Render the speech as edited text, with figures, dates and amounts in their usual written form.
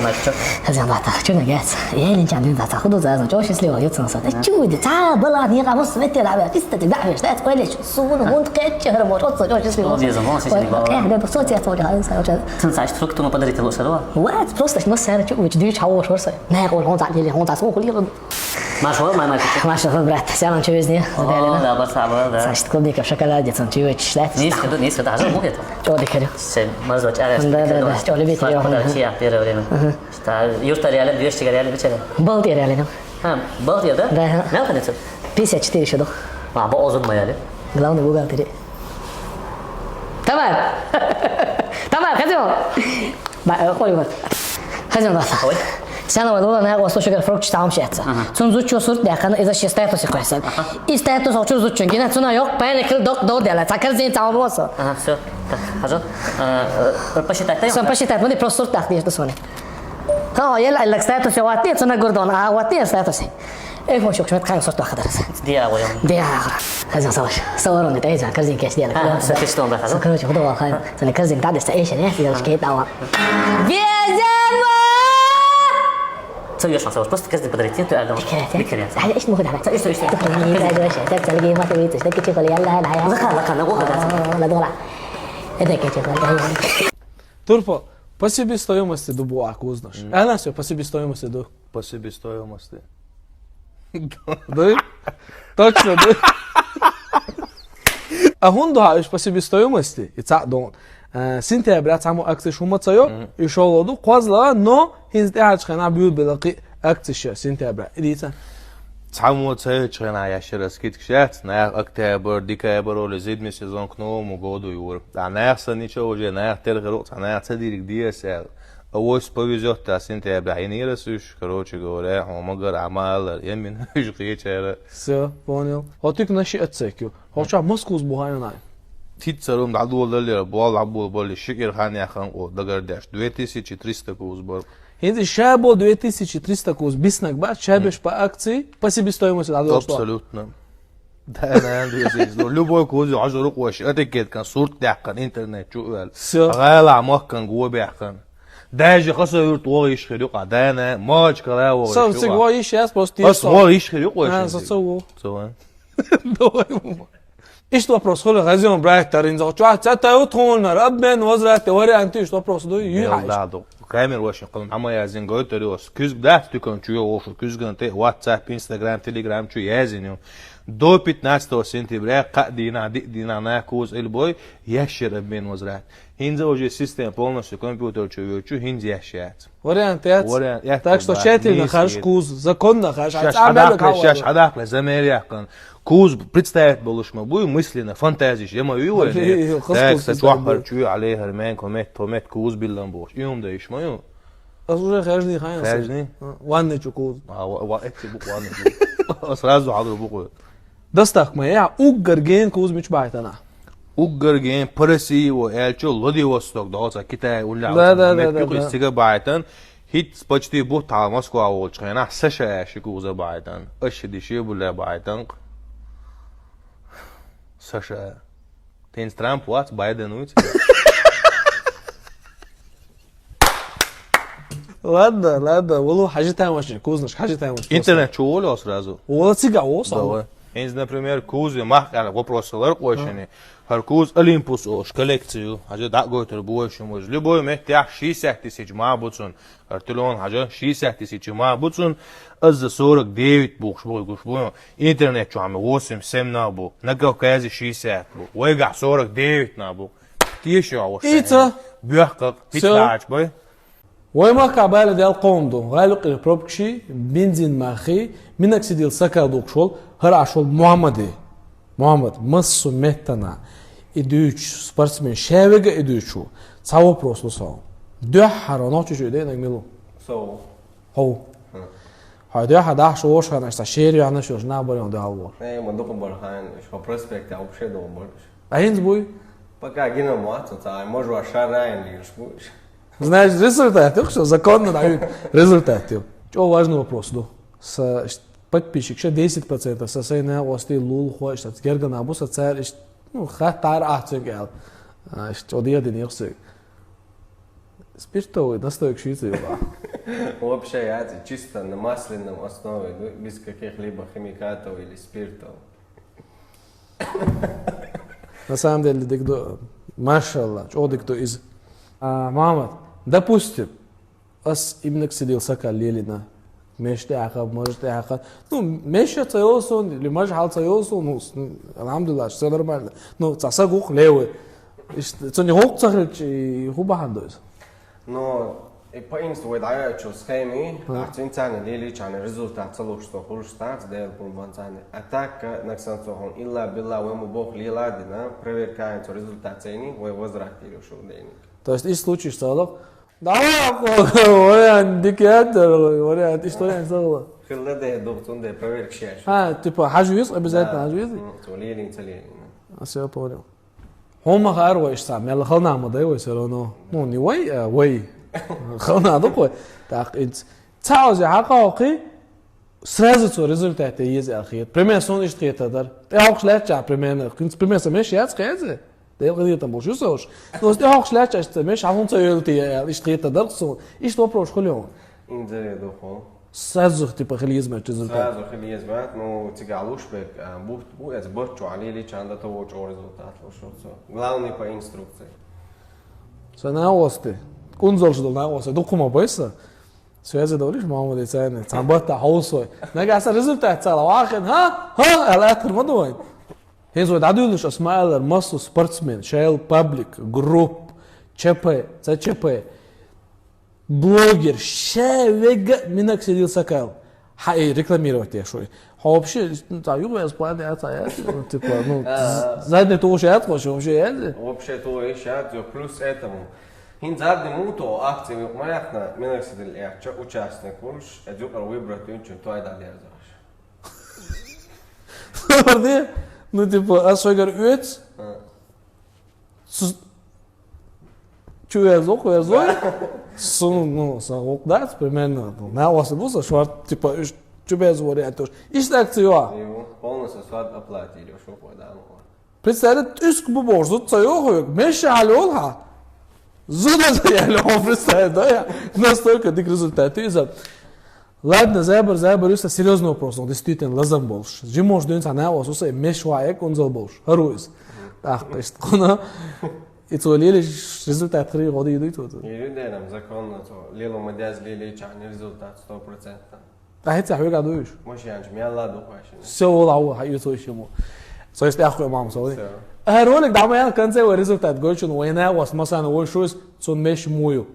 ما شو هذا ضعتا شو نجات يا اللي انت عندنا ضعتا خذوا زازا جوش يسلي وهي تصنصت شو دي تعال بالله ني قام نص متر على كيست تدعي لا تقول ليش سون وانت كتشهر موت جوش يسلي هذا زمان سيدي بابا ايه ده صوتي اتوجه هذا تنسى تركته ما بدري تلو سلوا وقت بروستش نص سنه شو وجديش حوش ورصه ما يقول هون تعال هون تعال كل ما شو ما شو برات سلام شو بزني لا بس هذا ساعات تقول ديك بشكل جت سنتي وتشلات نيس كده عشان مو كده شو ديك كده سن ما زوج عارف ده شو اللي بيتي هذا شيء بيرة ولينا يشتري على بيشتري على بيشتري بلطي علينا ها بلطي ده لا كنت بيس اتش تي شو ما بوظ ما يالي قالوا جوجل تري تمام تمام خذوا ما قولي خذوا ضغط سنة والله أنا وصلت شغل فروق تشتغل شيء تنزل شو صرت لكن إذا شيء ستاتوس يكويسن ستاتوس أو شو زوج شنجينا تنا يوك بين كل دو ديلا تكر زين تعمل وصل شو حاجة بشيتات سام بشيتات مودي بروسور تاخديش تسوني يلا لك ستاتوس واتي تنا جوردون واتي ستاتوس إيه هو شو كم تخيل صرت أخذ رأس دي أول يوم دي هذا صوروا نتأجر كرزين كاش ديالك ستيشتون بس كل شيء خذوا خاين سنة كرزين تعد استعيش يعني في الشكيت أو تسوي ايش نسوي بس كذا بدريتين تقعدوا بكرة هذا ايش مخدع ايش تقولي هذا ايش تبتلقي ما تبي تشتكي تقول يلا لا لك انا لا دولع هذا كده Turpo, по себестоимости дубу ако знаеш. Една се по себестоимости ду. По себестоимости. Да? Точно, да. А хунду хаиш по себестоимости и цак дон. سنتابر تعمل أكتش هم تصير يشغلوا قازلا نو هنز قاعد خنا بيود بلاقي أكتش سنتابر إديتا تعمل تصير خنا ياشر سكيت كشات ناق أكتوبر ديكابر ولا زيد من سيزون كنوم وجودو يور ناق سني شو وجه ناق تلغروت ناق تدير كدير سال أول سبوزيوت تا سنتابر عيني رسوش كروتش جورا ومجر عمال يمين يجقيت هذا سو بونيل هاتيك نشي أتسكيو هاتش مسكوز بوهاي ناي تيتسرون دعوة للي بوال عبول بول الشكر خاني أخان أو دقرداش 2300 كوز بور. هذا شابو 2300 كوز بيسنك بعد شابش بأكتي بس بيستويموس العدو أصلا. أبسولوتنا. ده أنا عندي زيز لو بوي كوز 10 رقوش أتكيد كان صورة دعكان إنترنت شو قال. غالع عمق كان جوا بيحكان. داجي خاصة يرت وايش خيرق عدانا ماج كلا وايش. سو سيجوايش ياس بوستي. بس وايش خيرق وايش. أنا سو. سوان. Isto вопрос خلي غازيون برايتر إنزا شو حتى يطول نار أبن وزرة توري أنت إيش вопрос ده يعيش. دادو كامل واش نقول عما يازين قلت ريوس كوز بدأت تكون شو وش كوز قنتي واتساب إنستغرام تليجرام شو يازينيو دو بيت ناس تو سنتي برا قدينا دينا ناكوز البوي يشر أبن وزرة هنزا وجه سيستم полностью компьютер شو هنزا يشات. واريانتات. Так что тщательно хаш куз законно хаш. Шаш адак замер яхан. كوز представить болушма бу мысленно фантазиш я мою его так сачвахар чую عليها رمان كوميت كوز باللامبوش يوم ده ايش ما يوم اصلا خارجني خاين وان كوز وقت بوق وان سرازو حاضر بوق دستك ما يا اوغرجين كوز مش بايتنا اوغرجين برسي والچو لودي وستوك دوتا كيتا ولا لا استيغا بايتن هيت почти بوتا موسكو اول چنا سشا شكوزا بايتن اش دي شي بولا بايتن США. Тенс Трамп вот Байден уйти. ладно والله حاجتها مش كوزنش حاجتها مش интернет чуоло сразу والله تيجا وصل Инз, например, кузи махкана вопрос ларкошени. Харкуз Олимпус ош коллекцию. Хажа дагойтер буйшим мож. Любой мехтях 60 тысяч мабуцун. Артелон хажа 60 тысяч мабуцун. Az 49 бух шбой гушбой. Интернет чуаме 8-7 набу. На Кавказе 60 бух. Ойга 49 набу. Тише ош. Ица бюхка питлач бой. وما كعبالة ديال قومدو غالق البروبكشي بنزين ماخي منك سيديل سكا دوكشول هر عشول محمد مصو مهتنا إدوش سبارتسمين شاوغا إدوشو تصاو بروسلو صاو دو حراناتو شو إدينك ميلو هو هاي دو حدا شو وش هانا اشتا شيريو هانا شوش نابريون دو هالور ايه مندوكم برهان شو بروسبكت او بشي دو برش أهينز بوي пока гино моацо цай можу ашараен лишь будешь. Знаешь, результаты, что законно дают результаты. Что важный вопрос, да? С подписчик, что 10% со сайна ости лул хочет, от герга набуса царь, ну хатар ахтегел, что один их сыг. Спиртовый настойк швейцарий. Вообще, это чисто на масляном основе, без каких-либо химикатов или спиртов. На самом деле, дикто, машалла, что дикто из... Мамад, допустим, ас именно сидел сака лелина. Меште ахаб, может ахаб. Ну, меште цайосон, или может хал цайосон, ну, алхамдулилlah, все нормально. Ну, цасагух левый. Это не хоцахлич и хубахандойс. Но и по инсту выдают, что схемы, арцинцаны лили, чаны результат целых, что хуже стать, сделал пунбанцаны. А так, на ксанцохон, илла билла, вему бог лиладина, проверяется результат цени, вы возвратили ушел денег. То есть, из случая стало, давай, вариант дикиатор, вариант история стала. Хилладе, доктунде, проверк шеш. Типа, хажуис, обязательно хажуис? Лилин, целилин. Все понял. هم خير سام يلا خلنا مضي ويسرونو مو ني وي خلنا دقوا так انت تعوز حقاقي сразу результаты есть ахет пример сон ist getar der auch schlecht ja пример kunst пример сам jetzt geze der говорит там уже сош но der auch schlecht ist меш а он цойл ти ist getar so ist вопрос холё инде дохо сразу типа خليزمه результат сразу خليزمه ну тигалуш бек бу это бочу алили чанда то воч результат лошо главный по инструкции سناوسته كونزول شدول ناوسته دوكما بيسا سوازي دوليش محمد يساني تعبت حوصوي نجا عسى ريزلتات سالا واخد ها على اخر مدوين هيزو دادولش اسماء المصو سبورتسمان شايل بابليك جروب تشيبي تشيبي блогер шевега минак сидел сакал хай рекламировать я шой вообще та юга спланы это типа ну задний то уже это вообще то еще плюс этому Hinzadni muto akcije mojakna minак sидел я участник уж эдюкар выбрать инчу то айда дерзаш Варди ну типа асойгар үт чуя зой ну сагукдас примерно на вас буса шварт типа чубез вариант иш акция полностью сват оплатили что подал представляет иск бубор зут цаёхук меша алёлха зуда ялёв представляет да настолько дик результаты из Ладно, забор, это серьезный вопрос, он действительно лазам больше. Же может дойти на вас, усе мешваек, он зал больше. Харуис. Так, то есть, и то лили результат 3 года идут вот. И люди нам законно то лило мы дез лили чан результат 100%. А это хуй гадуешь. Может я не мялла духашин. Все лау, хай то еще ему. То есть я хуй мам сори. Ролик да мы конце результат, говорю, что война у вас масана, вот что он меш мою.